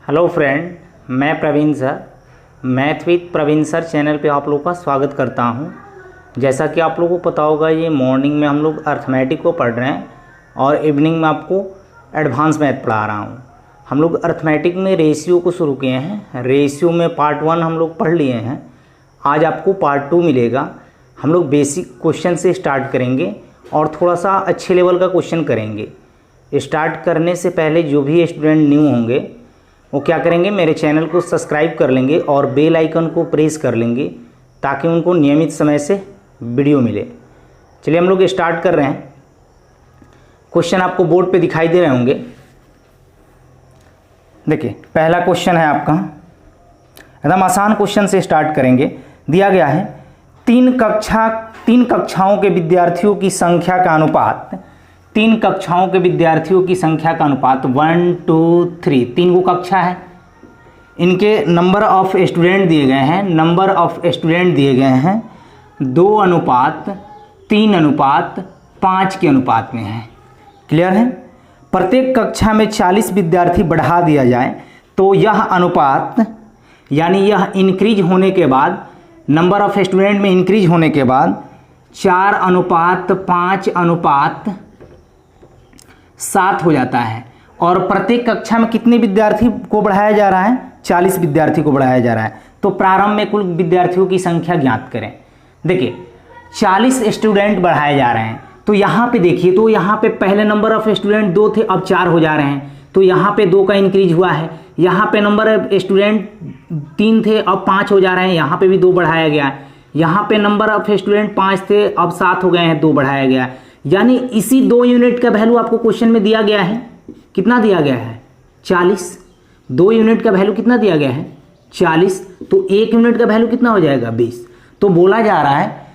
Hello friend, मैं Praveen sir math with Praveen sir channel पे आप लोगों का स्वागत करता हूं। जैसा कि आप लोगों को पता होगा, ये मॉर्निंग में हम लोग अर्थमेटिक को पढ़ रहे हैं और इवनिंग में आपको एडवांस मैथ पढ़ा रहा हूं। हम लोग अर्थमेटिक में रेशियो को शुरू किए हैं। रेशियो में पार्ट 1 हम लोग पढ़ लिए हैं। आज आपको पार्ट 2 मिलेगा। हम लोग बेसिक क्वेश्चन से स्टार्ट करेंगे और थोड़ा सा अच्छे लेवल का क्वेश्चन करेंगे। स्टार्ट करने से पहले जो भी स्टूडेंट न्यू होंगे वो क्या करेंगे, मेरे चैनल को सब्सक्राइब कर लेंगे और बेल आइकन को प्रेस कर लेंगे ताकि उनको नियमित समय से वीडियो मिले। चलिए हम लोग स्टार्ट कर रहे हैं। क्वेश्चन आपको बोर्ड पे दिखाई दे रहे होंगे। देखिए, पहला क्वेश्चन है आपका, एकदम आसान क्वेश्चन से स्टार्ट करेंगे। दिया गया है तीन कक्षाओं के विद्यार्थियों की संख्या का अनुपात, 3 कक्षाओं के विद्यार्थियों की संख्या का अनुपात 1 2 3, 3 को कक्षा है। इनके नंबर ऑफ स्टूडेंट दिए गए हैं, नंबर ऑफ स्टूडेंट दिए गए हैं 2:3:5 के अनुपात में है। क्लियर है। प्रत्येक कक्षा में 40 विद्यार्थी बढ़ा दिया जाए तो यह अनुपात, यानी यह इंक्रीज होने के बाद, नंबर ऑफ स्टूडेंट में इंक्रीज होने के बाद 4:5:7 हो जाता है। और प्रत्येक कक्षा में कितने विद्यार्थी को बढ़ाया जा रहा है? 40 विद्यार्थी को बढ़ाया जा रहा है। तो प्रारंभ में कुल विद्यार्थियों की संख्या ज्ञात करें। देखिए, 40 स्टूडेंट बढ़ाए जा रहे हैं। तो यहाँ पे देखिए, तो यहाँ पे पहले नंबर ऑफ स्टूडेंट 2 थे, अब 4 हो जा रहे हैं। तो यहाँ पे 2 का इंक्रीज हुआ है। यहाँ पे नंबर ऑफ स्टूडेंट 3 थे, अब 5 हो जा रहे हैं। यहाँ पे भी 2 बढ़ाया गया है। यहाँ पे नंबर ऑफ स्टूडेंट 5 थे, अब 7 हो गए हैं, 2 बढ़ाया गया है। यानी इसी 2 यूनिट का वैल्यू आपको क्वेश्चन में दिया गया है। कितना दिया गया है? 40। 2 यूनिट का वैल्यू कितना दिया गया है? 40। तो 1 यूनिट का वैल्यू कितना हो जाएगा? 20। तो बोला जा रहा है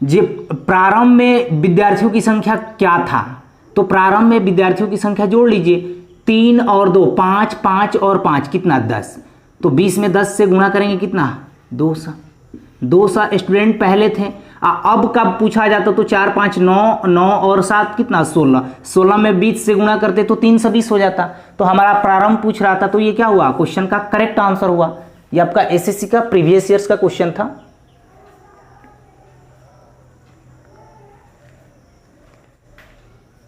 जी प्रारंभ में विद्यार्थियों की संख्या क्या था? तो प्रारंभ में विद्यार्थियों की संख्या जोड़ लीजिए, 3 और 2 5, 5 और 5 कितना? 10। तो 20 में 10 से गुणा करेंगे कितना? 200। 200 स्टूडेंट पहले थे। अब कब पूछा जाता तो 4 5 9, 9 और 7 कितना? 16। 16 में 20 से गुणा करते तो 320 हो जाता। तो हमारा प्रारंभ पूछ रहा था, तो ये क्या हुआ? क्वेश्चन का करेक्ट आंसर हुआ। ये आपका एसएससी का प्रीवियस ईयर्स का क्वेश्चन था।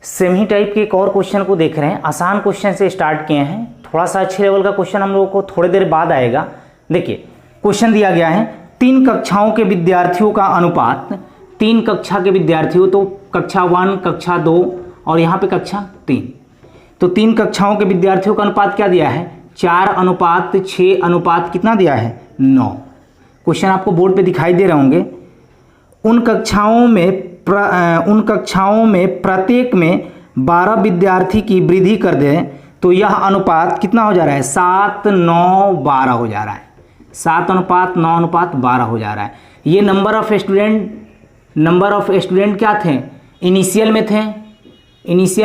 सेम ही टाइप के एक और क्वेश्चन को देख रहे हैं। आसान क्वेश्चन से स्टार्ट किए हैं, थोड़ा सा अच्छे लेवल का क्वेश्चन हम लोगों को थोड़ी देर बाद आएगा। देखिए, क्वेश्चन दिया गया है 3 कक्षाओं के विद्यार्थियों का अनुपात, 3 कक्षा के विद्यार्थियों, तो कक्षा 1, कक्षा 2 और यहाँ पे कक्षा 3। तो 3 कक्षाओं के विद्यार्थियों का अनुपात क्या दिया है? 4:6 कितना दिया है? 9। क्वेश्चन आपको बोर्ड पे दिखाई दे रहे होंगे। उन कक्षाओं में प्रत्येक में 12 विद्यार्थी की वृद्धि कर दें तो यह अनुपात कितना हो जा रहा है? 7:9:12 हो जा रहा है। 7:9:12 हो जा रहा है। ये नंबर ऑफ स्टूडेंट क्या थे? इनिशियल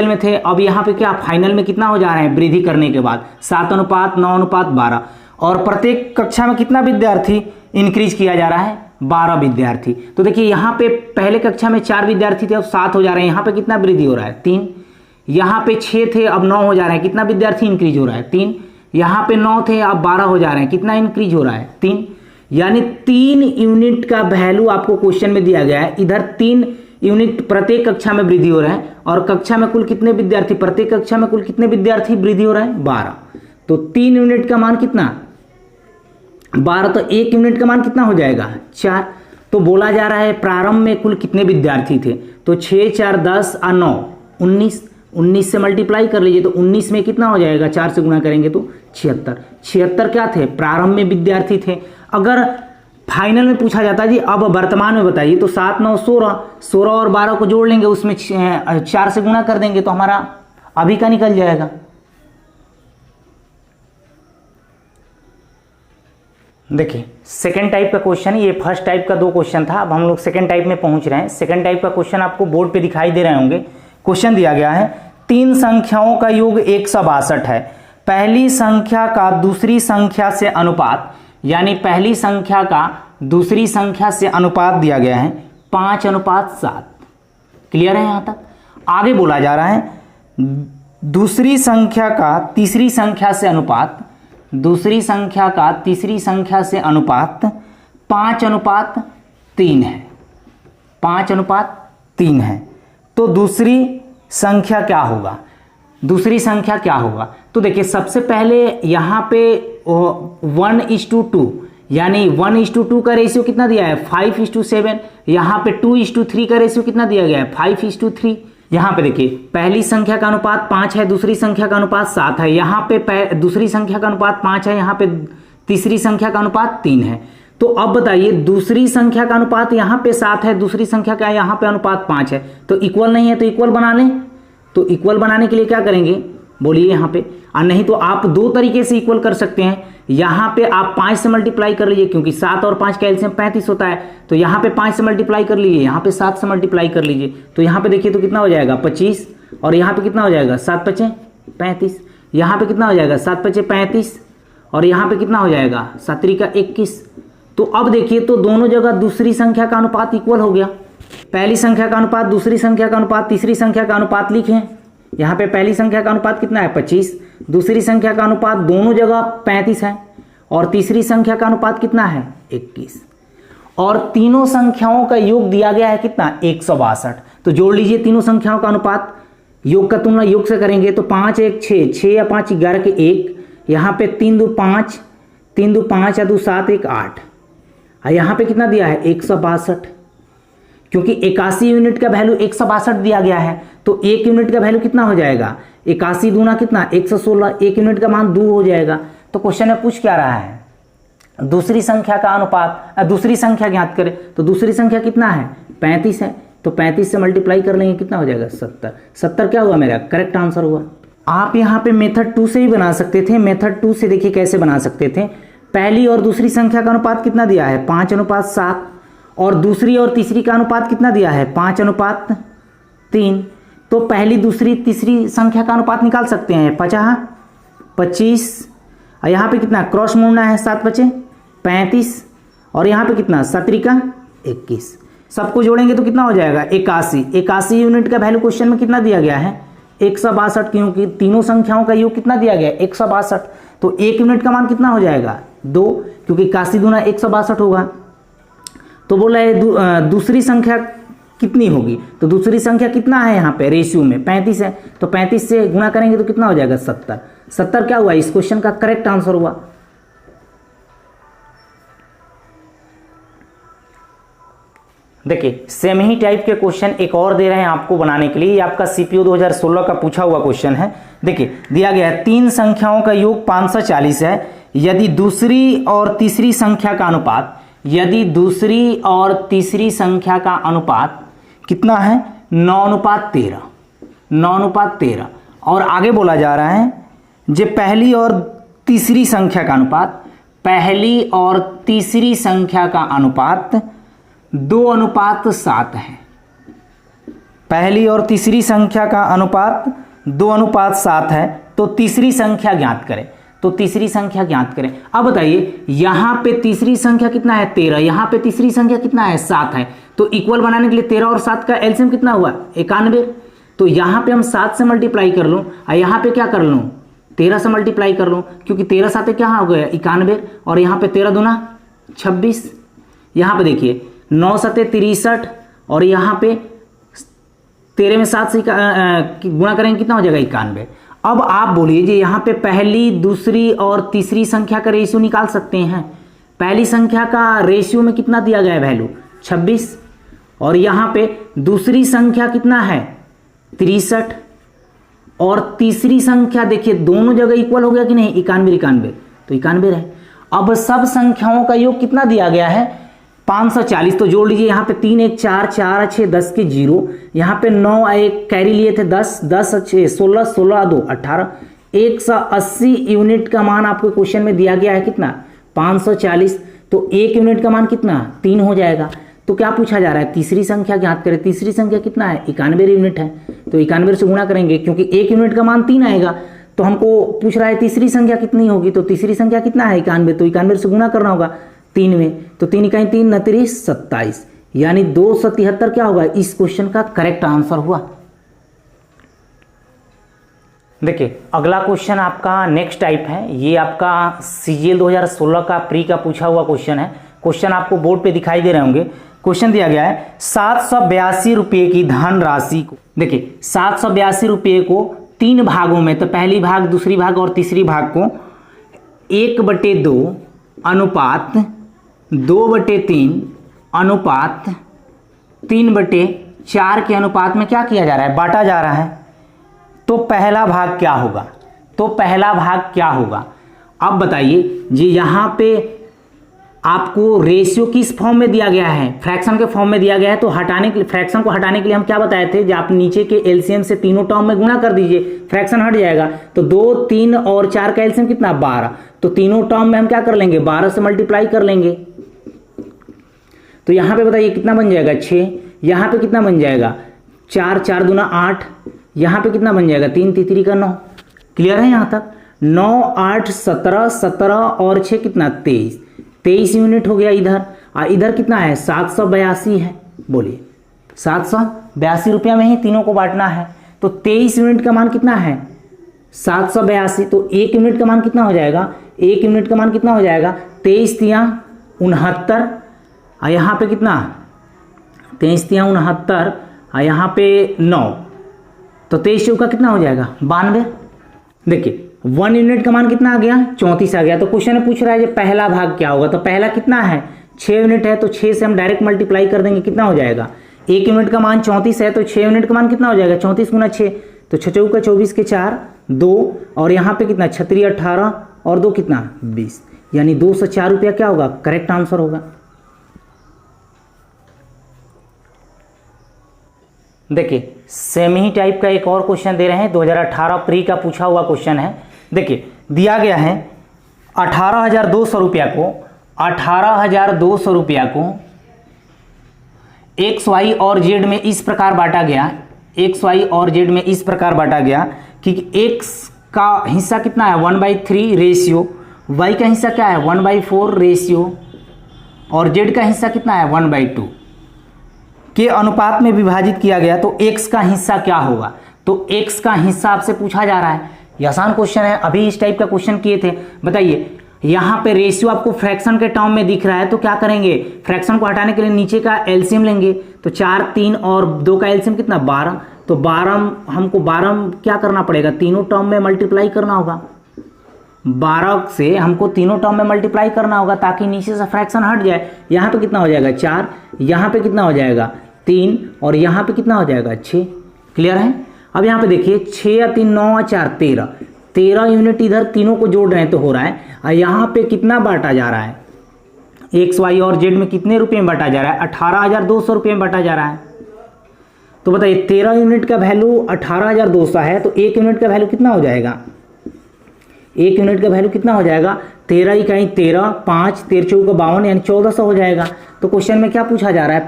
में थे। अब यहाँ पे क्या फाइनल में कितना हो जा रहे हैं? वृद्धि करने के बाद 7:9:12। और प्रत्येक कक्षा में कितना विद्यार्थी इंक्रीज किया जा रहा है? 12 विद्यार्थी। तो देखिए, यहाँ पे पहले कक्षा में 4 विद्यार्थी थे, अब 7 हो जा रहे हैं। यहाँ पे कितना वृद्धि हो रहा है? 3। यहाँ पे 6 थे, अब 9 हो जा रहे हैं। कितना विद्यार्थी इंक्रीज हो रहा है? 3। यहाँ पे 9 थे, अब 12 हो जा रहे हैं। कितना इंक्रीज हो रहा है? 3। यानी 3 यूनिट का वैल्यू आपको क्वेश्चन में दिया गया है। इधर 3 यूनिट प्रत्येक कक्षा में वृद्धि हो रहा है और कक्षा में कुल कितने विद्यार्थी, प्रत्येक कक्षा में कुल कितने विद्यार्थी वृद्धि हो रहा है? 12। तो 3 यूनिट का मान कितना? 12। तो 1 यूनिट का मान कितना हो जाएगा? 4। तो बोला जा रहा है प्रारंभ में कुल कितने विद्यार्थी थे? तो 6 4 10 और 9 19। 19 से मल्टीप्लाई कर लीजिए तो 19 में कितना हो जाएगा? 4 से गुणा करेंगे तो 76। 76 क्या थे? प्रारंभ में विद्यार्थी थे। अगर फाइनल में पूछा जाता जी अब वर्तमान में बताइए, तो 7 9 16, 16 और 12 को जोड़ लेंगे, उसमें 4 से गुणा कर देंगे तो हमारा अभी का निकल जाएगा। देखिए, सेकेंड टाइप का क्वेश्चन है। ये फर्स्ट टाइप का 2 क्वेश्चन था, अब हम लोग सेकेंड टाइप में पहुंच रहे हैं। सेकेंड टाइप का क्वेश्चन आपको बोर्ड पे दिखाई दे रहे होंगे। क्वेश्चन दिया गया है 3 संख्याओं का योग 162 है। पहली संख्या का दूसरी संख्या से अनुपात, यानी पहली संख्या का दूसरी संख्या से अनुपात दिया गया है 5:7। क्लियर है यहाँ तक? आगे बोला जा रहा है दूसरी संख्या का तीसरी संख्या से अनुपात, दूसरी संख्या का तीसरी संख्या से अनुपात 5:3 है, 5:3 है। तो दूसरी संख्या क्या होगा, दूसरी संख्या क्या होगा? तो देखिए सबसे पहले यहाँ पे 1:2 यानी 1:2 का रेशियो कितना दिया है 5:7। यहाँ पे 2:3 का रेशियो कितना दिया गया है 5:3। यहाँ पे देखिए पहली संख्या का अनुपात 5 है, दूसरी संख्या का अनुपात 7 है। यहाँ पे दूसरी संख्या का अनुपात 5 है, यहाँ पे तीसरी संख्या का अनुपात 3 है। तो अब बताइए दूसरी संख्या का अनुपात यहाँ पे 7 है, दूसरी संख्या का यहाँ पे अनुपात 5 है, तो इक्वल नहीं है, तो इक्वल बना लें। तो इक्वल बनाने के लिए क्या करेंगे बोलिए यहाँ पे, और नहीं तो आप दो तरीके से इक्वल कर सकते हैं। यहाँ पे आप 5 से मल्टीप्लाई कर लीजिए, क्योंकि 7 और 5 का एलसीएम 35 होता है, तो यहाँ पे 5 से मल्टीप्लाई कर लीजिए, यहाँ पे 7 से मल्टीप्लाई कर लीजिए। तो यहाँ पे देखिए तो कितना हो जाएगा 25, और यहाँ पे कितना हो जाएगा 7×5 35, यहाँ पे कितना हो जाएगा 7×5 35, और यहाँ पे कितना हो जाएगा 7×3 21। तो अब देखिए तो दोनों जगह दूसरी संख्या का अनुपात इक्वल हो गया। पहली संख्या का अनुपात, दूसरी संख्या का अनुपात, तीसरी संख्या का अनुपात लिखें। यहाँ पे पहली संख्या का अनुपात कितना है 25, दूसरी संख्या का अनुपात दोनों जगह 35 है, और तीसरी संख्या का अनुपात कितना है 21, और तीनों संख्याओं का योग दिया गया है कितना 162। तो जोड़ लीजिए तीनों संख्याओं का अनुपात, योग का तुलना योग से करेंगे तो 5 1 6, 6 या 5 11 के 1, यहाँ पे 3 2 5, 3 2 5 या 2 7 1 8, और यहाँ पे कितना दिया है 162, क्योंकि 81 यूनिट का वैल्यू 162 दिया गया है, तो 1 यूनिट का वैल्यू कितना हो जाएगा 81 दूना कितना 116, 1 यूनिट का मान 2 हो जाएगा। तो क्वेश्चन में पूछ क्या रहा है, दूसरी संख्या का अनुपात, दूसरी संख्या ज्ञात करें। तो दूसरी संख्या कितना है 35 है, तो 35 से मल्टीप्लाई कर लेंगे कितना हो जाएगा 70। 70 क्या हुआ मेरा करेक्ट आंसर हुआ। आप यहाँ पे मेथड 2 से भी बना सकते थे। मेथड 2 से देखिए कैसे बना सकते थे। पहली और दूसरी संख्या का अनुपात कितना दिया है 5:7, और दूसरी और तीसरी का अनुपात कितना दिया है 5:3। तो पहली दूसरी तीसरी संख्या का अनुपात निकाल सकते हैं 25, और यहाँ पे कितना क्रॉस मोड़ना है 7×5 35, और यहाँ पे कितना 7×3 21। सबको जोड़ेंगे तो कितना हो जाएगा 81। 81 यूनिट का वैल्यू क्वेश्चन में कितना दिया गया है 162, क्योंकि तीनों संख्याओं का योग कितना दिया गया है 162। तो 1 यूनिट का मान कितना हो जाएगा 2, क्योंकि 81 दूना 162 होगा। तो बोला है दूसरी संख्या कितनी होगी, तो दूसरी संख्या कितना है यहाँ पे रेशियो में 35 है, तो 35 से गुणा करेंगे तो कितना हो जाएगा 70। 70 क्या हुआ इस क्वेश्चन का करेक्ट आंसर हुआ। देखिए सेम ही टाइप के क्वेश्चन एक और दे रहे हैं आपको बनाने के लिए। ये आपका सीपीओ 2016 का पूछा हुआ क्वेश्चन है। देखिए दिया गया है 3 संख्याओं का योग 540 है, यदि दूसरी और तीसरी संख्या का अनुपात, यदि दूसरी और तीसरी संख्या का अनुपात कितना है 9:13, 9:13। और आगे बोला जा रहा है जो पहली और तीसरी संख्या का अनुपात, पहली और तीसरी संख्या का अनुपात 2:7 है। पहली और तीसरी संख्या का अनुपात 2:7 है, तो तीसरी संख्या ज्ञात करें। तो तीसरी संख्या ज्ञात करें। अब बताइए यहाँ पे तीसरी संख्या कितना है 13, यहाँ पे तीसरी संख्या कितना है 7 है, तो इक्वल बनाने के लिए 13 और 7 का एलसीएम कितना हुआ 91। तो यहाँ पे हम 7 से मल्टीप्लाई कर लूँ, और यहाँ पे क्या कर लूँ 13 से मल्टीप्लाई कर लूँ, क्योंकि 13 7 क्या हो गया 91, और यहाँ पे 13 दूना 26। यहाँ पे देखिए 9 7 63, और यहाँ पे 13 में 7 से गुणा करेंगे कितना हो जाएगा 91। अब आप बोलिए जी यहाँ पे पहली दूसरी और तीसरी संख्या का रेशियो निकाल सकते हैं। पहली संख्या का रेशियो में कितना दिया गया है वैल्यू 26, और यहाँ पे दूसरी संख्या कितना है 63, और तीसरी संख्या देखिए दोनों जगह इक्वल हो गया कि नहीं 91, तो 91 है। अब सब संख्याओं का योग कितना दिया गया है 540, तो जोड़ लीजिए यहाँ पे 3 1 4 4 6 10 के 0, यहाँ पे 9 1 कैरी लिए थे 10 10 6 16 16 2 18, 180 यूनिट का मान आपको क्वेश्चन में दिया गया है कितना 540। तो 1 यूनिट का मान कितना 3 हो जाएगा। तो क्या पूछा जा रहा है तीसरी संख्या ज्ञात करें। तीसरी संख्या कितना है 91 यूनिट है, तो 91 से गुणा करेंगे, क्योंकि 1 यूनिट का मान 3 आएगा। तो हमको पूछ रहा है तीसरी संख्या कितनी होगी, तो तीसरी संख्या कितना है 91, तो 91 से गुणा करना होगा 3 में, तो 3 इकाई 3 29 27, यानी 273 क्या होगा इस क्वेश्चन का करेक्ट आंसर हुआ। देखिए अगला क्वेश्चन आपका नेक्स्ट टाइप है, ये आपका CGL 2016 का प्री का पूछा हुआ क्वेश्चन है। क्वेश्चन आपको बोर्ड पे दिखाई दे रहे होंगे। क्वेश्चन दिया गया है 782 रुपये की धनराशि को, देखिए 782 रुपये को 3 भागों में, तो पहली भाग, दूसरी भाग और तीसरी भाग को 1/2 अनुपात 2/3 अनुपात 3/4 के अनुपात में क्या किया जा रहा है, बांटा जा रहा है। तो पहला भाग क्या होगा, तो पहला भाग क्या होगा, अब बताइए जी। यहाँ पे आपको रेशियो किस फॉर्म में दिया गया है, फ्रैक्शन के फॉर्म में दिया गया है। तो हटाने के लिए, फ्रैक्शन को हटाने के लिए हम क्या बताए थे, जब आप नीचे के एलसीएम से तीनों टर्म में गुणा कर दीजिए, फ्रैक्शन हट जाएगा। तो 2, 3 और 4 का एलसीएम कितना, 12। तो तीनों टर्म में हम क्या कर लेंगे, 12 से मल्टीप्लाई कर लेंगे। तो यहाँ पे बताइए कितना बन जाएगा, 6। यहाँ पे कितना बन जाएगा, 4, 4 दूना 8। यहाँ पे कितना बन जाएगा, 3 3 का 9। क्लियर है यहाँ तक। 9, 8, 17, 17 और 6 कितना, 23। 23 यूनिट हो गया इधर। और इधर कितना है, 782 है। बोलिए 782 रुपया में ही तीनों को बांटना है। तो 23 यूनिट का मान कितना है, 782। तो 1 यूनिट का मान कितना हो जाएगा, 1 यूनिट का मान कितना हो जाएगा, 23 तिया 69। और यहाँ पे कितना, 23 तिया 69 और यहाँ पे 9। तो 23 चौका कितना हो जाएगा, 92। देखिए 1 यूनिट का मान कितना आ गया, 34 आ गया। तो क्वेश्चन में पूछ रहा है ये पहला भाग क्या होगा। तो पहला कितना है, 6 यूनिट है। तो 6 से हम डायरेक्ट मल्टीप्लाई कर देंगे, कितना हो जाएगा, 1 यूनिट का मान 34 है। तो 6 यूनिट का मान कितना हो जाएगा, 34 गुना 6। तो 6 चौका 24 के 4, 2 और यहाँ पे कितना, 36 18 और 2 कितना, 20। यानी 204 रुपया क्या होगा, करेक्ट आंसर होगा। देखिए सेम ही टाइप का एक और क्वेश्चन दे रहे हैं, 2018 प्री का पूछा हुआ क्वेश्चन है। देखिए दिया गया है 18,200 रुपया को, 18,200 रुपया को एक्स वाई और जेड में इस प्रकार बांटा गया, एक्स वाई और जेड में इस प्रकार बांटा गया कि एक्स का हिस्सा कितना है, 1/3 रेशियो, वाई का हिस्सा क्या है, 1/4 रेशियो और जेड का हिस्सा कितना है, 1/2 के अनुपात में विभाजित किया गया। तो x का हिस्सा क्या होगा। तो x का हिस्सा आपसे पूछा जा रहा है। ये आसान क्वेश्चन है, अभी इस टाइप का क्वेश्चन किए थे। बताइए यहाँ पे रेशियो आपको फ्रैक्शन के टर्म में दिख रहा है, तो क्या करेंगे, फ्रैक्शन को हटाने के लिए नीचे का एलसीएम लेंगे। तो 4, 3 और 2 का एलसीएम कितना, 12। तो 12 हमको 12 क्या करना पड़ेगा, तीनों टर्म में मल्टीप्लाई करना होगा। 12 से हमको तीनों टर्म में मल्टीप्लाई करना होगा ताकि नीचे से फ्रैक्शन हट जाए। यहाँ पे कितना हो जाएगा, 4, यहाँ पे कितना हो जाएगा, 3 और यहाँ पे कितना हो जाएगा, 6। क्लियर है। अब यहाँ पे देखिए 6 या 3 9 और 4 13, 13 यूनिट इधर तीनों को जोड़ रहे हैं तो हो रहा है। और यहाँ पे कितना बांटा जा रहा है, एक्स वाई और जेड में कितने रुपये में बांटा जा रहा है, 18,200 रुपये में बांटा जा रहा है। तो बताइए 13 यूनिट का वैल्यू 18,200 है, तो 1 यूनिट का वैल्यू कितना हो जाएगा, 1 यूनिट का वैल्यू कितना हो जाएगा, 13 इकाई 13, 5 13 चौका 52 यानी 1400 हो जाएगा। तो क्वेश्चन में क्या पूछा जा रहा है,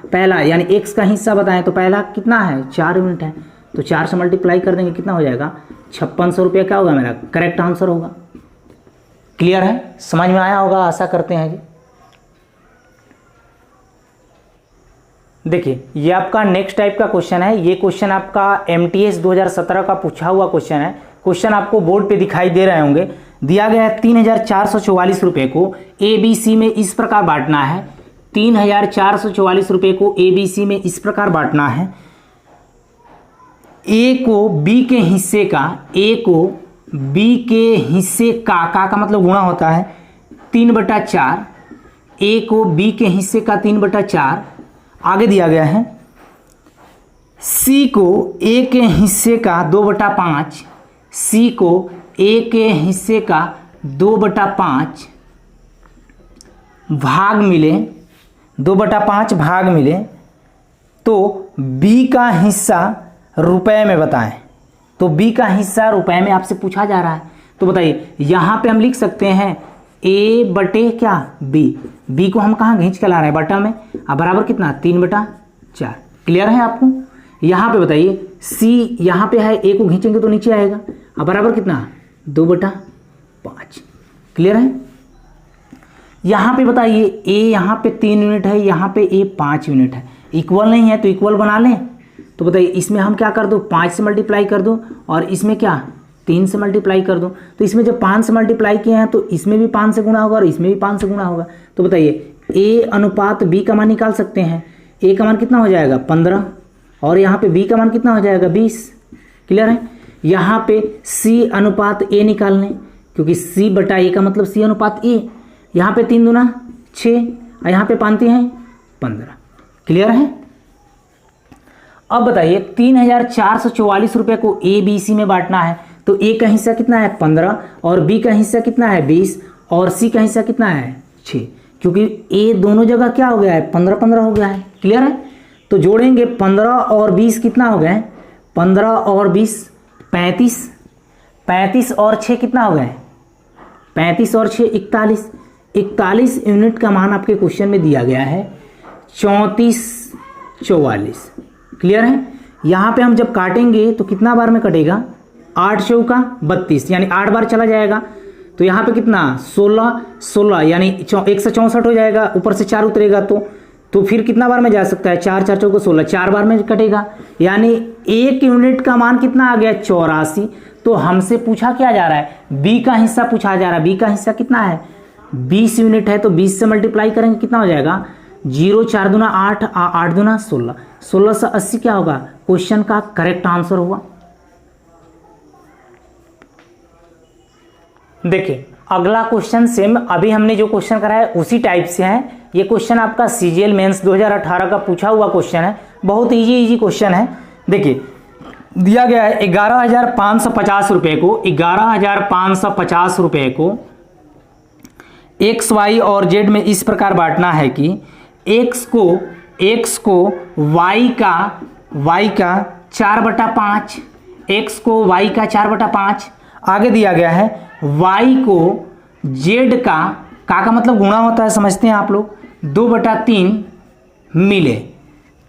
पहला यानी एक्स का हिस्सा बताएं। तो पहला कितना है, 4 यूनिट है। तो 4 से मल्टीप्लाई कर देंगे, कितना हो जाएगा, 5600 रुपया क्या होगा मेरा, करेक्ट आंसर होगा। क्लियर है, समझ में आया होगा, आशा करते हैं जी। देखिए ये आपका नेक्स्ट टाइप का क्वेश्चन है। ये क्वेश्चन आपका MTS 2017 का पूछा हुआ क्वेश्चन है। क्वेश्चन आपको बोर्ड पे दिखाई दे रहे होंगे। दिया गया है 3,444 रुपये को ABC में इस प्रकार बांटना है। 3,444 रुपये को ABC में इस प्रकार बांटना है। A को B के हिस्से का, A को B के हिस्से का मतलब गुणा होता है 3/4, A को B के हिस्से का 3/4। आगे दिया गया है C को A के हिस्से का 2/5, C को A के हिस्से का 2/5 भाग मिले, 2/5 भाग मिले। तो B का हिस्सा रुपए में बताएं। तो B का हिस्सा रुपए में आपसे पूछा जा रहा है। तो बताइए यहाँ पे हम लिख सकते हैं A बटे क्या, B को हम कहाँ खींच के ला रहे हैं, बटा में। अब बराबर कितना, 3/4। क्लियर है आपको। यहाँ पे बताइए C यहाँ पे है, A को खींचेंगे तो नीचे आएगा। अब बराबर कितना, 2/5। क्लियर है। यहाँ पे बताइए A यहाँ पे 3 यूनिट है, यहाँ पे A 5 यूनिट है। इक्वल नहीं है तो इक्वल बना लें। तो बताइए इसमें हम क्या कर दो, 5 से मल्टीप्लाई कर दो और इसमें क्या 3 से मल्टीप्लाई कर दो। तो इसमें जब 5 से मल्टीप्लाई किए हैं तो इसमें भी 5 से गुणा होगा और इसमें भी 5 से गुणा होगा। तो बताइए ए अनुपात बी का मान निकाल सकते हैं। ए का मान कितना हो जाएगा 15 और यहाँ पे बी का मान कितना हो जाएगा 20। क्लियर है। यहाँ पे सी अनुपात ए निकालने, क्योंकि सी बटा ए का मतलब सी अनुपात ए। यहाँ पे 3 दूना 6 और यहाँ पे पानते हैं 15। क्लियर है। अब बताइए 3444 रुपये को ए बी सी में बांटना है। तो ए का हिस्सा कितना है 15 और बी का हिस्सा कितना है 20 और सी का हिस्सा कितना है 6, क्योंकि ए दोनों जगह क्या हो गया है 15-15 हो गया है। क्लियर है। तो जोड़ेंगे 15 और 20 कितना हो गया है 15 और 20 35, 35 और 6 कितना हो गया है 35 और 6 41। 41 यूनिट का मान आपके क्वेश्चन में दिया गया है 3444। क्लियर है। यहाँ पे हम जब काटेंगे तो कितना बार में कटेगा 8 चौका 32, यानी 8 बार चला जाएगा। तो यहाँ पे कितना 16 यानी 164 हो जाएगा, ऊपर से 4 उतरेगा तो फिर कितना बार में जा सकता है 4 4 चौका 16, 4 बार में कटेगा। यानी 1 यूनिट का मान कितना आ गया 84। तो हमसे पूछा क्या जा रहा है बी का हिस्सा पूछा जा रहा है। बी का हिस्सा कितना है 20 यूनिट है। तो 20 से मल्टीप्लाई करेंगे कितना हो जाएगा 0 4 दूना 8 8 दूना 16, 1680 क्या होगा क्वेश्चन का करेक्ट आंसर हुआ। देखिए अगला क्वेश्चन सेम अभी हमने जो क्वेश्चन करा है उसी टाइप से है। ये क्वेश्चन आपका सीजीएल मेंस 2018 का पूछा हुआ क्वेश्चन है। बहुत इजी क्वेश्चन है। देखिए दिया गया है 11,550 रुपये को 11,550 रुपये को एक्स वाई और जेड में इस प्रकार बांटना है कि एक्स को वाई का 4/5, एक्स को वाई का 4/5। आगे दिया गया है वाई को जेड का मतलब गुणा होता है, समझते हैं आप लोग, 2/3 मिले।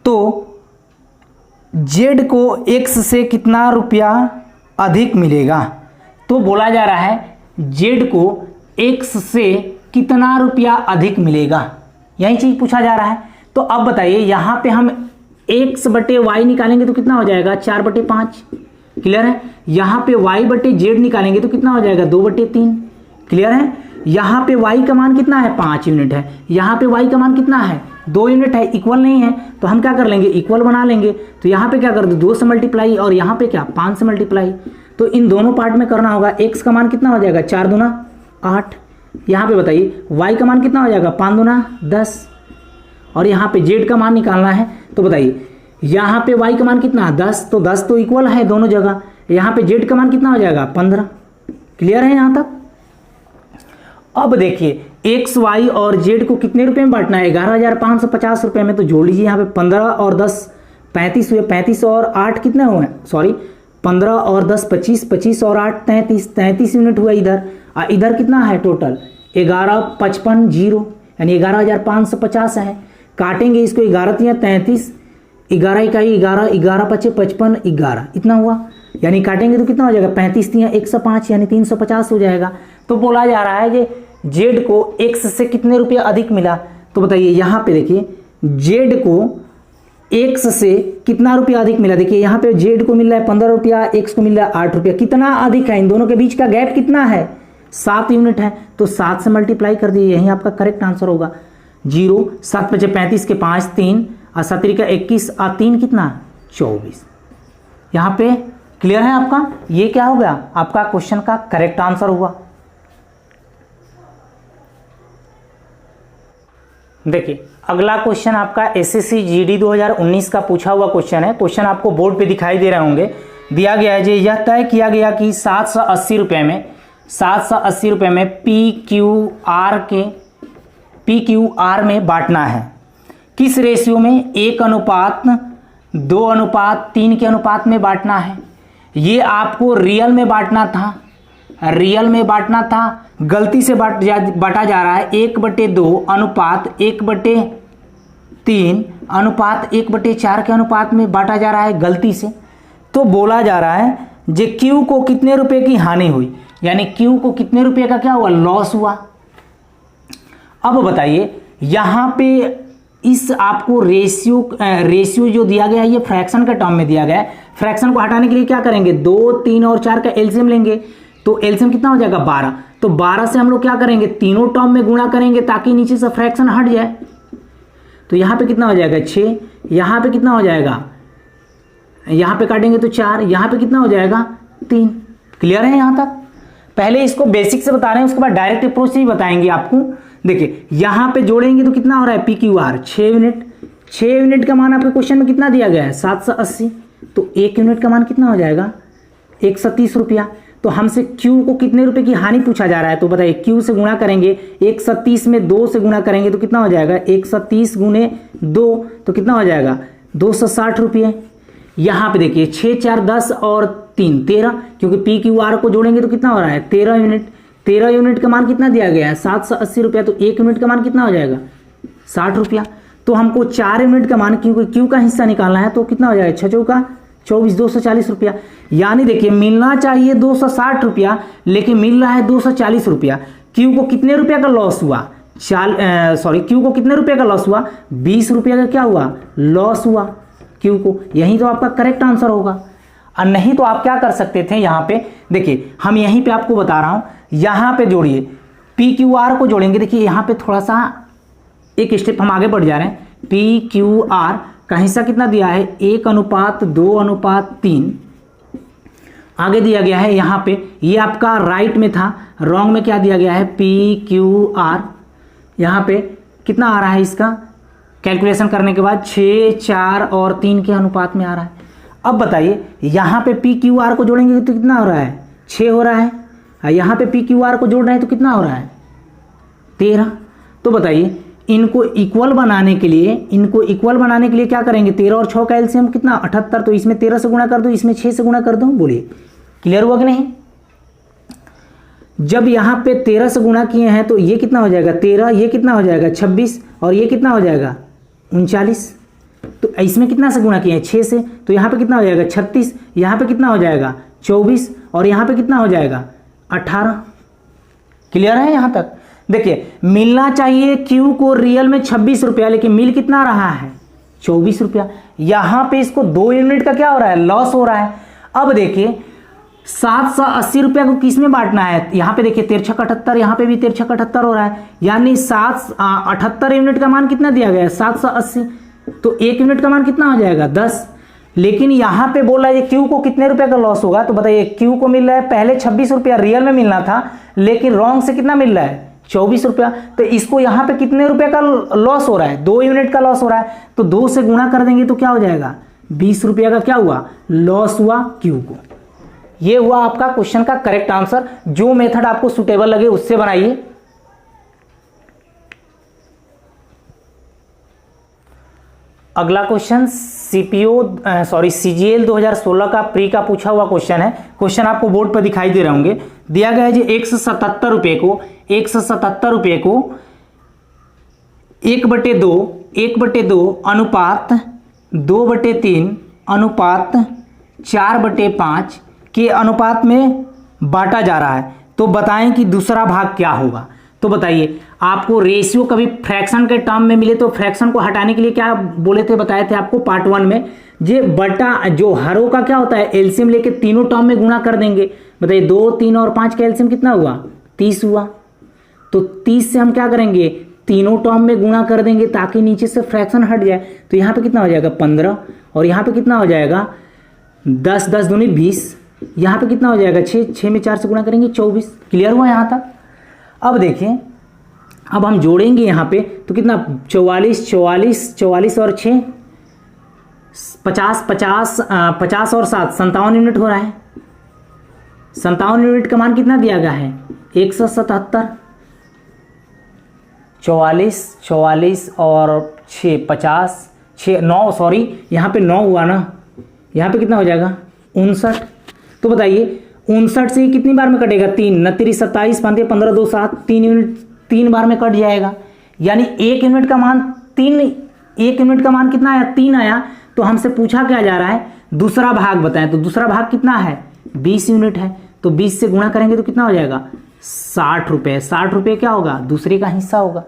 तो जेड को एक्स से कितना रुपया अधिक मिलेगा। तो बोला जा रहा है जेड को एक्स से कितना रुपया अधिक मिलेगा, यही चीज पूछा जा रहा है। तो अब बताइए यहाँ पे हम एक्स बटे वाई निकालेंगे तो कितना हो जाएगा 4/5। क्लियर है। यहाँ पे y बटे जेड निकालेंगे तो कितना हो जाएगा 2/3। क्लियर है। यहाँ पे y का मान कितना है 5 यूनिट है, यहाँ पे y का मान कितना है 2 यूनिट है, इक्वल नहीं है। तो हम क्या कर लेंगे इक्वल बना लेंगे। तो यहाँ पे क्या कर दो 2 से मल्टीप्लाई और यहाँ पे क्या 5 से मल्टीप्लाई। तो इन दोनों पार्ट में करना होगा। x का मान कितना हो जाएगा 4 दूना 8। यहाँ पे बताइए y का मान कितना हो जाएगा 5 दूना 10 और यहाँ पे z का मान निकालना है। तो बताइए यहाँ पे y का मान कितना 10, तो 10 तो इक्वल है दोनों जगह। यहाँ पे z का मान कितना हो जाएगा 15। क्लियर है यहाँ तक। अब देखिए x y और z को कितने रुपए में बांटना है 11,550 रुपए में। तो जोड़ लीजिए यहाँ पे 15 और 10 35 हुए, 35 और 8 कितने हुए 15 और 10 25, 25 और 8 33, 33 यूनिट हुआ इधर। और इधर कितना है टोटल 11,55 यानी 11,550 है। काटेंगे इसको 11 या 33, 11 इकाई 11, 11 पचे 55, 11 इतना हुआ। यानी काटेंगे तो कितना हो जाएगा 35 या 105 यानी 350 हो जाएगा। तो बोला जा रहा है कि जेड को एक्स से कितने रुपये अधिक मिला। तो बताइए यहाँ पे देखिए जेड को एक्स से कितना रुपया अधिक मिला। देखिए यहाँ पे जेड को मिल रहा है 15 रुपया, एक्स को मिल रहा है 8 रुपया। कितना अधिक है, इन दोनों के बीच का गैप कितना है 7 यूनिट है। तो 7 से मल्टीप्लाई कर दिए, यही आपका करेक्ट आंसर होगा। 0 7 5 35 के 5 3 और 7 का 21 और 3 कितना 24। यहाँ पे क्लियर है आपका। ये क्या हो गया आपका क्वेश्चन का करेक्ट आंसर हुआ। देखिए अगला क्वेश्चन आपका एसएससी जीडी 2019 का पूछा हुआ क्वेश्चन है। क्वेश्चन आपको बोर्ड पे दिखाई दे रहे होंगे। दिया गया है जी यह तय किया गया कि 780 रुपये में PQR में बांटना है। किस रेशियो में 1:2:3 के अनुपात में बांटना है। ये आपको रियल में बांटना था, गलती से बांटा जा रहा है 1/2 अनुपात 1/3 अनुपात 1/4 के अनुपात में बांटा जा रहा है गलती से। तो बोला जा रहा है जे क्यू को कितने रुपए की हानि हुई, यानी क्यू को कितने रुपए का क्या हुआ लॉस हुआ। अब बताइए यहाँ पे इस आपको रेशियो जो दिया गया है ये फ्रैक्शन के टर्म में दिया गया है। फ्रैक्शन को हटाने के लिए क्या करेंगे, 2, 3 और 4 का एलसीएम लेंगे, तो एलसीएम कितना हो जाएगा 12। तो 12 से हम लोग क्या करेंगे, तीनों टर्म में गुणा करेंगे ताकि नीचे से फ्रैक्शन हट जाए। तो यहाँ पे कितना हो जाएगा 6, यहाँ पे कितना हो जाएगा, यहाँ पे काटेंगे तो 4, यहाँ पे कितना हो जाएगा 3। क्लियर है यहाँ तक? पहले इसको बेसिक से बता रहे हैं, उसके बाद डायरेक्ट अप्रोच से ही बताएंगे आपको। देखिए यहाँ पे जोड़ेंगे तो कितना हो रहा है PQR 6 यूनिट। 6 यूनिट का मान आपके क्वेश्चन में कितना दिया गया है 780। तो 1 यूनिट का मान कितना हो जाएगा 130 रुपया। तो हमसे Q को कितने रुपए की हानि पूछा जा रहा है, तो बताइए Q से गुणा करेंगे, 130 में 2 से गुणा करेंगे तो कितना हो जाएगा 130 गुणे 2 तो कितना हो जाएगा 260 रुपये। यहाँ पे देखिए 6, 4, 10 और 3 13, क्योंकि PQR को जोड़ेंगे तो कितना हो रहा है 13 यूनिट। 13 यूनिट का मान कितना दिया गया है 780 रुपया। तो 1 यूनिट का मान कितना हो जाएगा 60 रुपया। तो हमको 4 यूनिट का मान, क्योंकि Q का हिस्सा निकालना है, तो कितना हो जाएगा 6 चौका 24, 240 रुपया। यानी देखिए मिलना चाहिए 260 रुपया, लेकिन मिल रहा है 240 रुपया। Q को कितने रुपया का लॉस हुआ, Q को कितने रुपये का लॉस हुआ, 20 रुपये का क्या हुआ लॉस हुआ Q को। यही तो आपका करेक्ट आंसर होगा। और नहीं तो आप क्या कर सकते थे, यहाँ पे देखिए हम यहीं पे आपको बता रहा हूँ, यहाँ पे जोड़िए PQR को जोड़ेंगे। देखिए यहाँ पे थोड़ा सा एक स्टेप हम आगे बढ़ जा रहे हैं। PQR का हिस्सा कितना दिया है 1:2:3 आगे दिया गया है। यहाँ पे ये आपका राइट में था, रॉन्ग में क्या दिया गया है PQR। यहाँ पे कितना आ रहा है इसका कैलकुलेशन करने के बाद 6, 4 और 3 के अनुपात में आ रहा है। अब बताइए यहाँ पे PQR को जोड़ेंगे तो कितना हो रहा है 6 हो रहा है, और यहाँ पे PQR को जोड़ रहे हैं तो कितना हो रहा है 13। तो बताइए इनको इक्वल बनाने के लिए क्या करेंगे, 13 और 6 का एलसीएम कितना 78। तो इसमें 13 से गुणा कर दो, इसमें 6 से गुणा कर दो। बोलिए क्लियर हुआ कि नहीं? जब यहाँ पे 13 से गुणा किए हैं तो ये कितना हो जाएगा 13, ये कितना हो जाएगा 26 और ये कितना हो जाएगा 39। तो इसमें कितना से गुणा किए हैं 6 से, तो यहाँ पे कितना हो जाएगा 36, यहाँ पे कितना हो जाएगा 24 और यहाँ पे कितना हो जाएगा 18। क्लियर है यहाँ तक? देखिए मिलना चाहिए Q को रियल में 26 रुपया, लेकिन मिल कितना रहा है 24 रुपया। यहाँ पे इसको 2 यूनिट का क्या हो रहा है लॉस हो रहा है। अब देखिए 780 रुपया को किस में बांटना है, यहाँ पे देखिए 13 छक 78, यहाँ पे भी 13 छक 78 हो रहा है, यानी 78 यूनिट का मान कितना दिया गया है 780। तो 1 यूनिट का मान कितना हो जाएगा 10। लेकिन यहाँ पे बोल रहा है Q को कितने रुपए का लॉस होगा, तो बताइए Q को मिल रहा है पहले 26 रुपया रियल में मिलना था, लेकिन रॉन्ग से कितना मिल रहा है 24 रुपया। तो इसको यहाँ पे कितने रुपए का लॉस हो रहा है 2 यूनिट का लॉस हो रहा है। तो 2 से गुणा कर देंगे तो क्या हो जाएगा 20 रुपया का क्या हुआ लॉस हुआ Q को। ये हुआ आपका क्वेश्चन का करेक्ट आंसर। जो मेथड आपको सुटेबल लगे उससे बनाइए। अगला क्वेश्चन CGL 2016 का प्री का पूछा हुआ क्वेश्चन है। क्वेश्चन आपको बोर्ड पर दिखाई दे रहे होंगे। दिया गया है जी 177 रुपये को 1/2 अनुपात 2/3 अनुपात 4/5 के अनुपात में बांटा जा रहा है। तो बताएं कि दूसरा भाग क्या होगा। तो बताइए आपको रेशियो कभी फ्रैक्शन के टर्म में मिले तो फ्रैक्शन को हटाने के लिए क्या बोले थे, बताए थे आपको पार्ट 1 में, जे बटा जो हरों का क्या होता है एलसीएम लेके तीनों टर्म में गुणा कर देंगे। बताइए 2, 3 और 5 का एलसीएम कितना हुआ 30 हुआ। तो 30 से हम क्या करेंगे तीनों टर्म में गुणा कर देंगे ताकि नीचे से फ्रैक्शन हट जाए। तो यहाँ पे कितना हो जाएगा 15 और यहाँ पे कितना हो जाएगा 10, 10 दूनी 20, यहाँ पे कितना हो जाएगा 6, 6 में 4 से गुणा करेंगे 24। क्लियर हुआ यहाँ तक? अब देखिए अब हम जोड़ेंगे यहाँ पे तो कितना 44 और 6 50 और 7 57 यूनिट हो रहा है। 57 यूनिट का मान कितना दिया गया है 177। 44 और 6 50 6 9 सॉरी यहाँ पे 9 हुआ ना, यहाँ पे कितना हो जाएगा 59। तो बताइए 59 से कितनी बार में कटेगा 3 29 27 15 2 7 3 यूनिट 3 बार में कट जाएगा। यानी 1 यूनिट का मान 1 यूनिट का मान कितना आया 3 आया। तो हमसे पूछा क्या जा रहा है दूसरा भाग बताएं। तो दूसरा भाग कितना है 20 यूनिट है। तो 20 से गुणा करेंगे तो कितना हो जाएगा 60 रुपये। 60 रुपये क्या होगा दूसरे का हिस्सा होगा।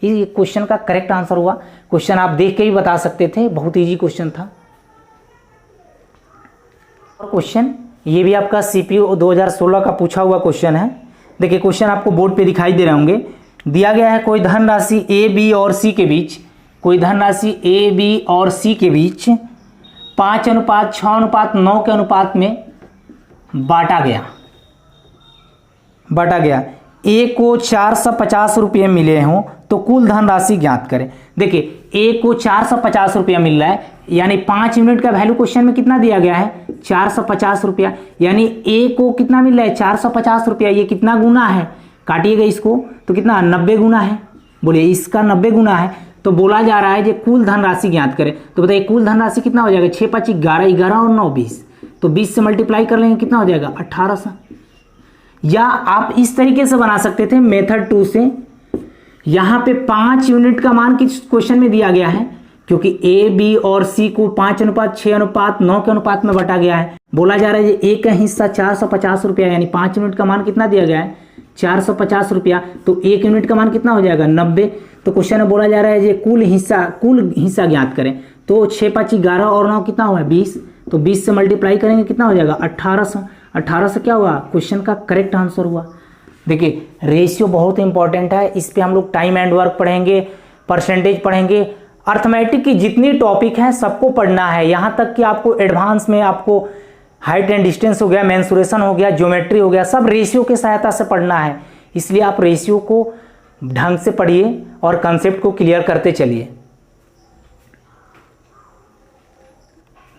ये क्वेश्चन का करेक्ट आंसर हुआ। क्वेश्चन आप देख के भी बता सकते थे, बहुत इजी क्वेश्चन था। और क्वेश्चन ये भी आपका सीपीयू 2016 का पूछा हुआ क्वेश्चन है। देखिए क्वेश्चन आपको बोर्ड पे दिखाई दे रहे होंगे। दिया गया है कोई धनराशि ए बी और सी के बीच, कोई धनराशि ए बी और सी के बीच 5:6:9 के अनुपात में बांटा गया। ए को 450 रुपये मिले हों तो कुल धनराशि ज्ञात करें। देखिए ए को 450 रुपया मिल रहा है, यानी 5 यूनिट का वैल्यू क्वेश्चन में कितना दिया गया है 450 रुपया, यानी ए को कितना मिल रहा है 450 रुपया। ये कितना गुना है, काटिएगा इसको तो कितना 90 गुना है। बोलिए इसका 90 गुना है, तो बोला जा रहा है कि कुल धनराशि ज्ञात करें। तो बताइए कुल धनराशि कितना हो जाएगा, 6 5 11, 11 और 9 20, तो 20 से मल्टीप्लाई कर लेंगे कितना हो जाएगा 1800। या आप इस तरीके से बना सकते थे मेथड 2 से। यहां पे 5 यूनिट का मान किस क्वेश्चन में दिया गया है, क्योंकि ए बी और सी को 5:6:9 के अनुपात में बांटा गया है। बोला जा रहा है ए का हिस्सा 450 रुपया, यानी 5 यूनिट का मान कितना दिया गया है 450 रुपया, तो 1 यूनिट का मान कितना हो जाएगा 90। तो क्वेश्चन में बोला जा रहा है ये कुल हिस्सा ज्ञात करें। तो 6 5 11 और 9 कितना हुआ 20, तो 20 से मल्टीप्लाई करेंगे कितना हो जाएगा 1800। 1800 क्या हुआ, क्वेश्चन का करेक्ट आंसर हुआ। देखिए रेशियो बहुत इंपॉर्टेंट है, इस पे हम लोग टाइम एंड वर्क पढ़ेंगे, परसेंटेज पढ़ेंगे, अर्थमेटिक की जितनी टॉपिक है सबको पढ़ना है। यहाँ तक कि आपको एडवांस में आपको हाइट एंड डिस्टेंस हो गया, मेंसुरेशन हो गया, ज्योमेट्री हो गया, सब रेशियो की सहायता से पढ़ना है। इसलिए आप रेशियो को ढंग से पढ़िए और कंसेप्ट को क्लियर करते चलिए।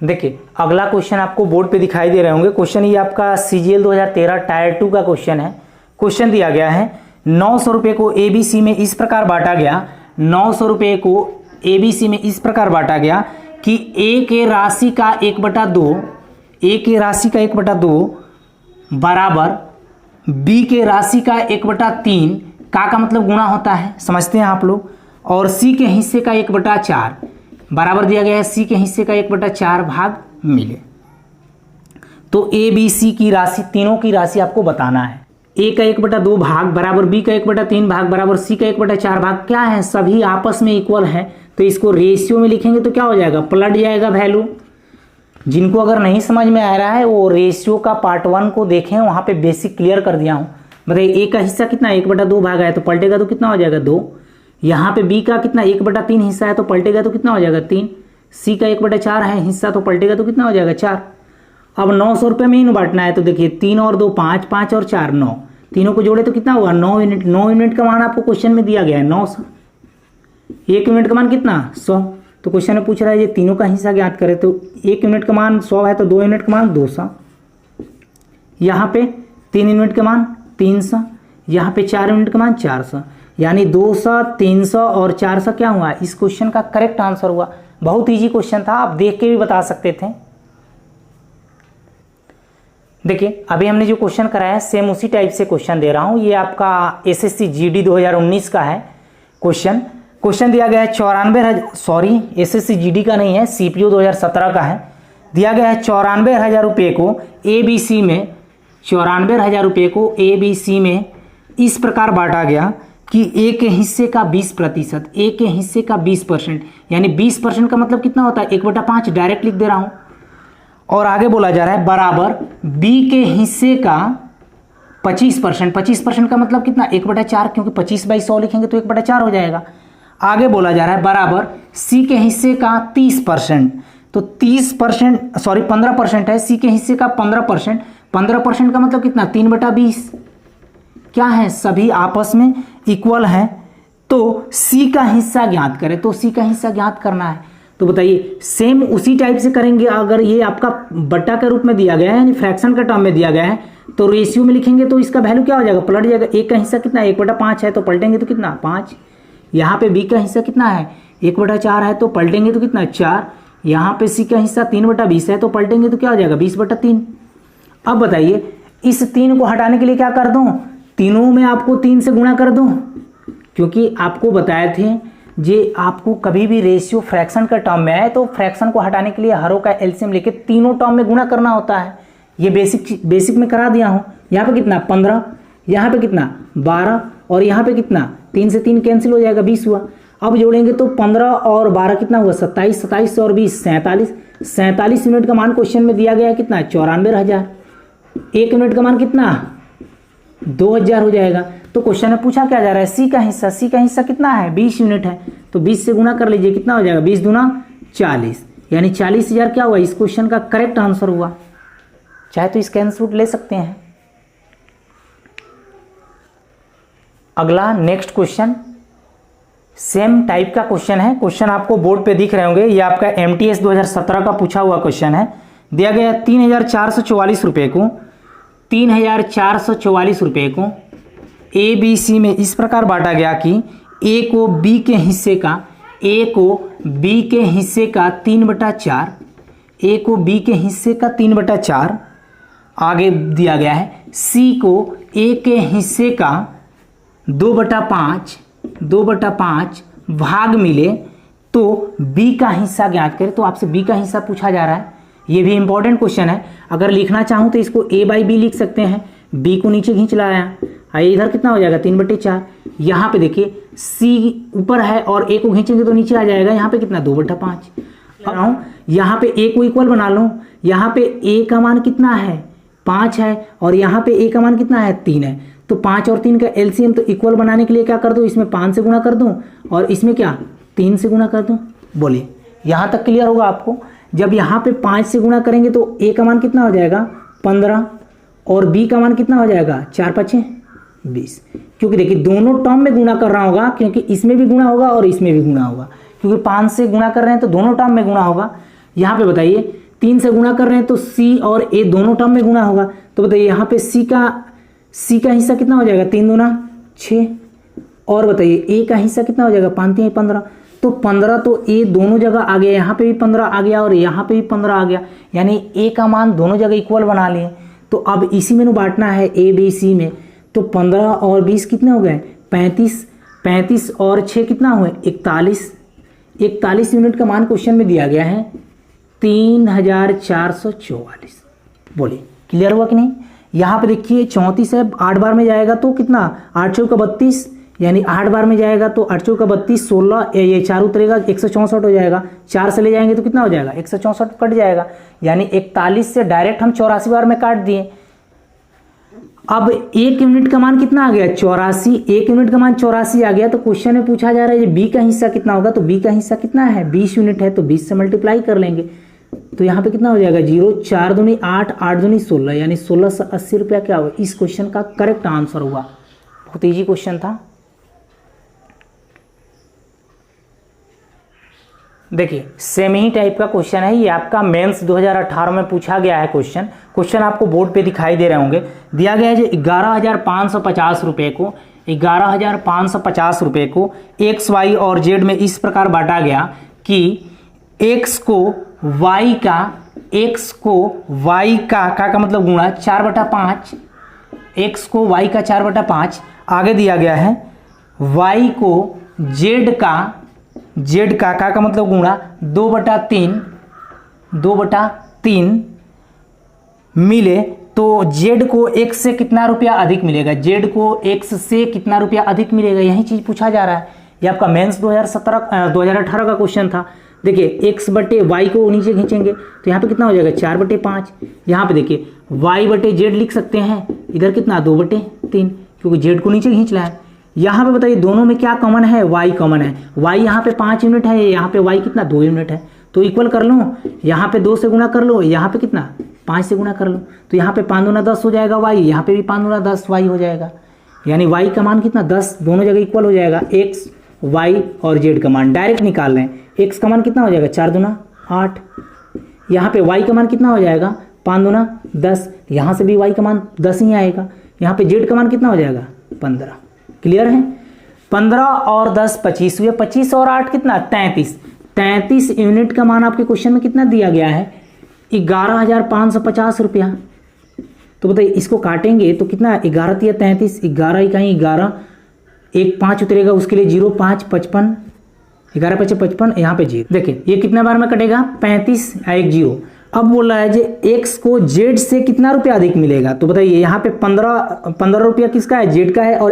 देखिए अगला क्वेश्चन आपको बोर्ड पे दिखाई दे रहे होंगे। क्वेश्चन ये आपका सीजीएल 2013 टायर 2 का क्वेश्चन है। क्वेश्चन दिया गया है 900 रुपये को एबीसी में इस प्रकार बांटा गया, 900 रुपये को एबीसी में इस प्रकार बांटा गया कि ए के राशि का 1/2, ए के राशि का 1/2 बराबर बी के राशि का 1/3 का मतलब गुणा होता है, समझते हैं आप लोग, और सी के हिस्से का 1/4 बराबर दिया गया है सी के हिस्से का 1/4 भाग मिले। तो ए बी सी की राशि, तीनों की राशि आपको बताना है। ए का 1/2 भाग बराबर बी का 1/3 भाग बराबर सी का 1/4 भाग क्या है, सभी आपस में इक्वल है। तो इसको रेशियो में लिखेंगे तो क्या हो जाएगा, पलट जाएगा वैल्यू। जिनको अगर नहीं समझ में आ रहा है वो रेशियो का पार्ट 1 को देखें, वहां पे बेसिक क्लियर कर दिया हूं। बताइए ए का हिस्सा कितना 1/2 भाग है तो पलटेगा तो कितना हो जाएगा 2। यहाँ पे बी का कितना 1/3 हिस्सा है तो पलटेगा तो कितना हो जाएगा 3। सी का 1/4 है हिस्सा तो पलटेगा तो कितना हो जाएगा 4। अब 900 रुपये में ही बांटना है, तो देखिए 3 और 2 5, 5 और 4 9, तीनों को जोड़े तो कितना हुआ 9 यूनिट। 9 यूनिट का मान आपको क्वेश्चन में दिया गया है 900। 1 यूनिट का मान कितना 100, तो क्वेश्चन में पूछ रहा है ये तीनों का हिस्सा ज्ञात करें। तो 1 यूनिट का मान 100 है तो 2 यूनिट का मान 200, यहाँ पे 3 यूनिट का मान 300, यहाँ पे 4 यूनिट का मान 400, यानी 200 300 और 400 क्या हुआ, इस क्वेश्चन का करेक्ट आंसर हुआ। बहुत इजी क्वेश्चन था, आप देख के भी बता सकते थे। देखिए अभी हमने जो क्वेश्चन कराया है सेम उसी टाइप से क्वेश्चन दे रहा हूं। ये आपका एसएससी जीडी 2019 का है क्वेश्चन दिया गया है 94,000, एसएससी जीडी का नहीं है, सीपीयू 2017 का है। दिया गया है 94,000 रुपये को एबीसी में, 94,000 रुपये को एबीसी में इस प्रकार बांटा गया कि ए के हिस्से का 20%, ए के हिस्से का 20%, यानी 20% का मतलब कितना होता है 1/5, डायरेक्ट लिख दे रहा हूं। और आगे बोला जा रहा है बराबर बी के हिस्से का 25%, 25% का मतलब कितना 1/4, क्योंकि 25/100 लिखेंगे तो 1/4 हो जाएगा। आगे बोला जा रहा है बराबर सी के हिस्से का 30%, तो 30% सॉरी 15% है, सी के हिस्से का 15%, 15% का मतलब कितना 3/20, क्या है सभी आपस में इक्वल है। तो सी का हिस्सा ज्ञात करें, तो सी का हिस्सा ज्ञात करना है। तो बताइए सेम उसी टाइप से करेंगे। अगर ये आपका बट्टा के रूप में दिया गया है यानी फ्रैक्शन का टर्म में दिया गया है तो रेशियो में लिखेंगे तो इसका वैल्यू क्या हो जाएगा, पलट जाएगा। ए का हिस्सा कितना 1/5 है तो पलटेंगे तो कितना 5। यहाँ पे बी का हिस्सा कितना है 1/4 है तो पलटेंगे तो कितना 4। यहाँ पे सी का हिस्सा 3/20 है तो पलटेंगे तो क्या हो जाएगा 20/3। अब बताइए इस 3 को हटाने के लिए क्या कर दूं, तीनों में आपको 3 से गुणा कर दूं, क्योंकि आपको बताए थे जे आपको कभी भी रेशियो फ्रैक्शन का टर्म में आए तो फ्रैक्शन को हटाने के लिए हरों का एलसीएम लेके तीनों टर्म में गुणा करना होता है। ये बेसिक में करा दिया हूं। यहाँ पे कितना 15, यहाँ पे कितना 12 और यहाँ पे कितना 3 से 3 कैंसिल हो जाएगा 20 हुआ। अब जोड़ेंगे तो 15 और 12 कितना हुआ 27, 27 और 20 47, 47 यूनिट का मान क्वेश्चन में दिया गया है कितना 94,000। 1 यूनिट का मान कितना 2000 हो जाएगा। तो क्वेश्चन में पूछा क्या जा रहा है सी का हिस्सा, सी का हिस्सा कितना है 20 यूनिट है, तो 20 से गुना कर लीजिए कितना हो जाएगा 20 दूना 40, यानी 40,000 क्या हुआ इस क्वेश्चन का करेक्ट आंसर हुआ। चाहे तो इसका आंसर ले सकते हैं। अगला नेक्स्ट क्वेश्चन सेम टाइप का क्वेश्चन है। क्वेश्चन आपको बोर्ड पे दिख रहे होंगे, ये आपका MTS 2017 का पूछा हुआ क्वेश्चन है। दिया गया 3,444 रुपये को, 3,444 रुपये को ABC में इस प्रकार बांटा गया कि A को B के हिस्से का, A को B के हिस्से का 3/4, A को B के हिस्से का 3/4 आगे दिया गया है। C को A के हिस्से का 2/5 भाग मिले तो B का हिस्सा ज्ञात करें। तो आपसे B का हिस्सा पूछा जा रहा है, ये भी इंपॉर्टेंट क्वेश्चन है। अगर लिखना चाहूँ तो इसको A/B लिख सकते हैं, B को नीचे खींच लाया, इधर कितना हो जाएगा 3/4। यहाँ पे देखिए C ऊपर है और A को खींचेंगे तो नीचे आ जाएगा, यहाँ पे कितना 2/5। यहाँ पे A को इक्वल बना लूँ, यहाँ पे A का मान कितना है 5 है और यहाँ पे A का मान कितना है 3 है, तो 5 और 3 का LCM तो इक्वल बनाने के लिए क्या कर दूँ, इसमें 5 से गुना कर दूँ और इसमें क्या 3 से गुना कर दूँ। बोलिए यहाँ तक क्लियर होगा आपको। जब यहाँ पे 5 से गुना करेंगे तो A का मान कितना हो जाएगा 15 और B का मान कितना हो जाएगा 4×5 = 20। क्योंकि देखिए दोनों टर्म में गुना कर रहा होगा, क्योंकि इसमें भी गुना होगा और इसमें भी गुना होगा, क्योंकि 5 से गुना कर रहे हैं तो दोनों टर्म में गुना होगा। यहाँ पे बताइए 3 से गुना कर रहे हैं तो C और A दोनों टर्म में गुना होगा। तो बताइए यहाँ पे C का हिस्सा कितना हो जाएगा 3 दूना 6 और बताइए A का हिस्सा कितना हो जाएगा 5 3 15। तो 15 तो A दोनों जगह आ गया, यहाँ पे भी 15 आ गया और यहाँ पे भी 15 आ गया, यानी A का मान दोनों जगह इक्वल बना लिए। तो अब इसी में बांटना है ABC में, तो 15 और 20 कितने हो गए 35, 35 और 6 कितना हुए 41, 41 यूनिट का मान क्वेश्चन में दिया गया है 3,444। बोलिए क्लियर हुआ कि नहीं। यहाँ पे देखिए 34 है, 8 बार में जाएगा तो कितना 8 चौका 32, यानी 8 बार में जाएगा तो 8 चौका 32 16, ये 4 उतरेगा 164 हो जाएगा, 4 से ले जाएंगे तो कितना हो जाएगा 164 कट जाएगा, यानी 41 से डायरेक्ट हम 84 बार में काट दिए। अब 1 यूनिट का मान कितना आ गया 84, 1 यूनिट का मान 84 आ गया। तो क्वेश्चन में पूछा जा रहा है B का हिस्सा कितना होगा, तो B का हिस्सा कितना है 20 यूनिट है, तो 20 से मल्टीप्लाई कर लेंगे तो यहाँ पे कितना हो जाएगा 0, 4 दूनी 8, 8 दूनी 16, यानी 1680 रुपया क्या हुआ इस क्वेश्चन का करेक्ट आंसर हुआ। बहुत ईजी क्वेश्चन था। देखिए सेम ही टाइप का क्वेश्चन है, ये आपका मेंस 2018 में पूछा गया है क्वेश्चन आपको बोर्ड पे दिखाई दे रहे होंगे। दिया गया है जो 11,550 रुपये को, 11,550 रुपये को एक्स वाई और जेड में इस प्रकार बांटा गया कि एक्स को वाई का मतलब गुणा 4/5, एक्स को वाई का 4/5 आगे दिया गया है, वाई को जेड का मतलब गुणा 2/3 मिले तो जेड को एक्स से कितना रुपया अधिक मिलेगा, जेड को एक्स से कितना रुपया अधिक मिलेगा, यही चीज पूछा जा रहा है। ये आपका मेंस 2018 का क्वेश्चन था। देखिए एक्स बटे वाई को नीचे खींचेंगे तो यहाँ पे कितना हो जाएगा 4/5, यहाँ पे देखिए वाई बटे जेड लिख सकते हैं, इधर कितना 2/3 क्योंकि जेड को नीचे खींच रहा है। यहाँ पे बताइए दोनों में क्या कॉमन है, वाई कॉमन है, वाई यहाँ पे 5 यूनिट है, यहाँ पे वाई कितना 2 यूनिट है, तो इक्वल कर लो, यहाँ पे 2 से गुना कर लो, यहाँ पे कितना 5 से गुना कर लो, तो यहाँ पे 5 दूना 10 हो जाएगा वाई, यहाँ पे भी 5 दूना 10 वाई हो जाएगा, यानी वाई का मान कितना 10 दोनों जगह इक्वल हो जाएगा। एक्स वाई और जेड का मान डायरेक्ट निकाल रहे हैं, एक्स का मान कितना हो जाएगा 4 दूना 8, यहाँ पे वाई का मान कितना हो जाएगा 5 दूना 10, यहाँ से भी वाई का मान 10 ही आएगा, यहाँ पे जेड का मान कितना हो जाएगा 15। क्लियर है। 15 और 10 25 हुए, 25 और 8 कितना 33 यूनिट का मान आपके क्वेश्चन में कितना दिया गया है 11,550 रुपया। तो बताइए इसको काटेंगे तो कितना 11 या 33, 11 ही कहीं 11, 1 5 उतरेगा उसके लिए 0 5 55, 11 5 55, यहाँ पे 0। देखिए ये कितने बार में कटेगा 35 1 0। अब बोल रहा है जे एक्स को जेड से कितना रुपया अधिक मिलेगा, तो बताइए यहाँ पे 15 रुपया किसका है जेड का है और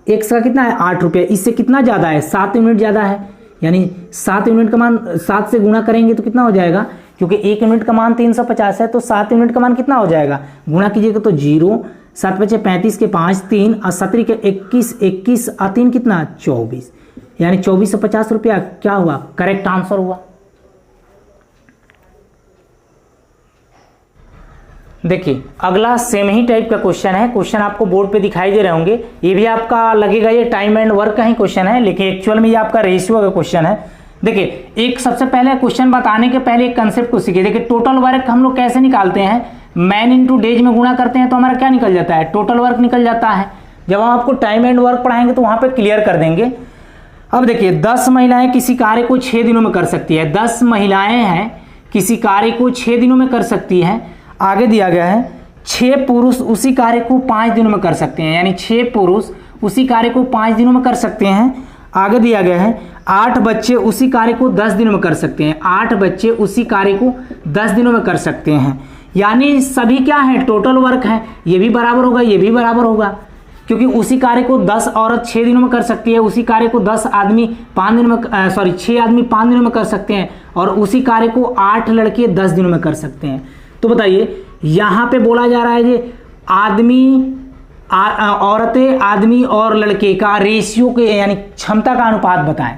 x का कितना है 8 रुपये, इससे कितना ज़्यादा है 7 यूनिट ज़्यादा है, यानी 7 यूनिट का मान 7 से गुणा करेंगे तो कितना हो जाएगा, क्योंकि 1 यूनिट का मान 350 है तो 7 यूनिट का मान कितना हो जाएगा, गुणा कीजिएगा तो 0, 7 बचे 35 के 5 3 और 17 के 21, 21 और 3 कितना 24, यानी 2450 रुपया क्या हुआ, करेक्ट आंसर हुआ। देखिए अगला सेम ही टाइप का क्वेश्चन है, क्वेश्चन आपको बोर्ड पे दिखाई दे रहे होंगे, ये भी आपका लगेगा ये टाइम एंड वर्क का ही क्वेश्चन है, लेकिन एक्चुअल में ये आपका रेशियो का क्वेश्चन है। देखिए एक सबसे पहले क्वेश्चन बताने के पहले एक कंसेप्ट को सीखिए। देखिए टोटल वर्क हम लोग कैसे निकालते हैं, मैन इंटू डेज में गुणा करते हैं तो हमारा क्या निकल जाता है, टोटल वर्क निकल जाता है। जब हम आपको टाइम एंड वर्क पढ़ाएंगे तो वहां पे क्लियर कर देंगे। अब देखिए 10 महिलाएं किसी कार्य को 6 दिनों में कर सकती है, 10 महिलाएं हैं किसी कार्य को 6 दिनों में कर सकती है। आगे दिया गया है 6 पुरुष उसी कार्य को 5 दिनों में कर सकते हैं, यानी 6 पुरुष उसी कार्य को 5 दिनों में कर सकते हैं। आगे दिया गया है 8 बच्चे उसी कार्य को 10 दिनों में कर सकते हैं, 8 बच्चे उसी कार्य को 10 दिनों में कर सकते हैं, यानी सभी क्या है टोटल वर्क है, ये भी बराबर होगा ये भी बराबर होगा, क्योंकि उसी कार्य को 10 औरत 6 दिनों में कर सकती है, उसी कार्य को 10 आदमी 5 दिनों में 6 आदमी 5 दिनों में कर सकते हैं, और उसी कार्य को 8 लड़के 10 दिनों में कर सकते हैं। तो बताइए यहाँ पे बोला जा रहा है कि आदमी औरतें आदमी और लड़के का रेशियो के यानी क्षमता का अनुपात बताएं।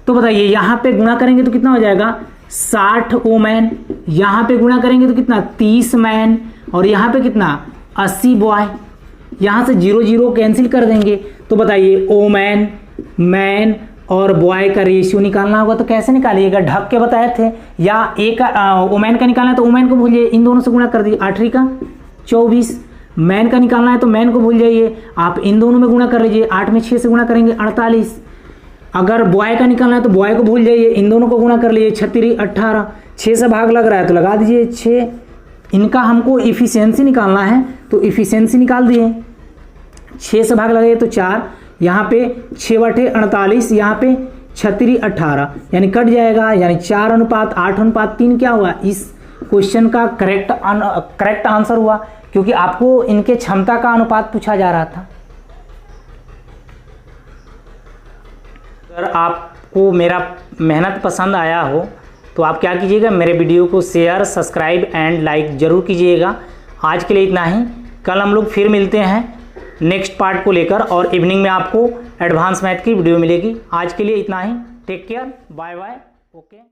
तो बताइए यहाँ पे गुणा करेंगे तो कितना हो जाएगा 60 वुमेन, यहाँ पे गुणा करेंगे तो कितना 30 मैन, और यहाँ पे कितना 80 बॉय, यहाँ से 0 0 कैंसिल कर देंगे। तो बताइए वुमेन मैन और बॉय का रेशियो निकालना होगा तो कैसे निकालिएगा, ढक के बताए थे, या एक वुमेन का निकालना है तो वुमेन को भूलिए, इन दोनों से गुणा कर दीजिए, 8 का 24, मैन का निकालना है तो मैन को भूल जाइए, आप इन दोनों में गुणा कर लीजिए, 8 में 6 से गुणा करेंगे 48, अगर बॉय का निकालना है तो बॉय को भूल जाइए, इन दोनों को गुणा कर लीजिए, 36 18, 6 से भाग लग रहा है तो लगा दीजिए 6, इनका हमको इफिशियंसी निकालना है तो इफिशियंसी निकाल दिए, 6 से भाग लगाइए तो 4, यहाँ पे 6 बटे 48, यहाँ पे 36 18, यानी कट जाएगा, यानी 4:8:3 क्या हुआ, इस क्वेश्चन का करेक्ट आंसर हुआ, क्योंकि आपको इनके क्षमता का अनुपात पूछा जा रहा था। अगर आपको मेरा मेहनत पसंद आया हो तो आप क्या कीजिएगा, मेरे वीडियो को शेयर सब्सक्राइब एंड लाइक जरूर कीजिएगा। आज के लिए इतना ही, कल हम लोग फिर मिलते हैं नेक्स्ट पार्ट को लेकर, और इवनिंग में आपको एडवांस मैथ की वीडियो मिलेगी। आज के लिए इतना ही, take care, bye bye, okay.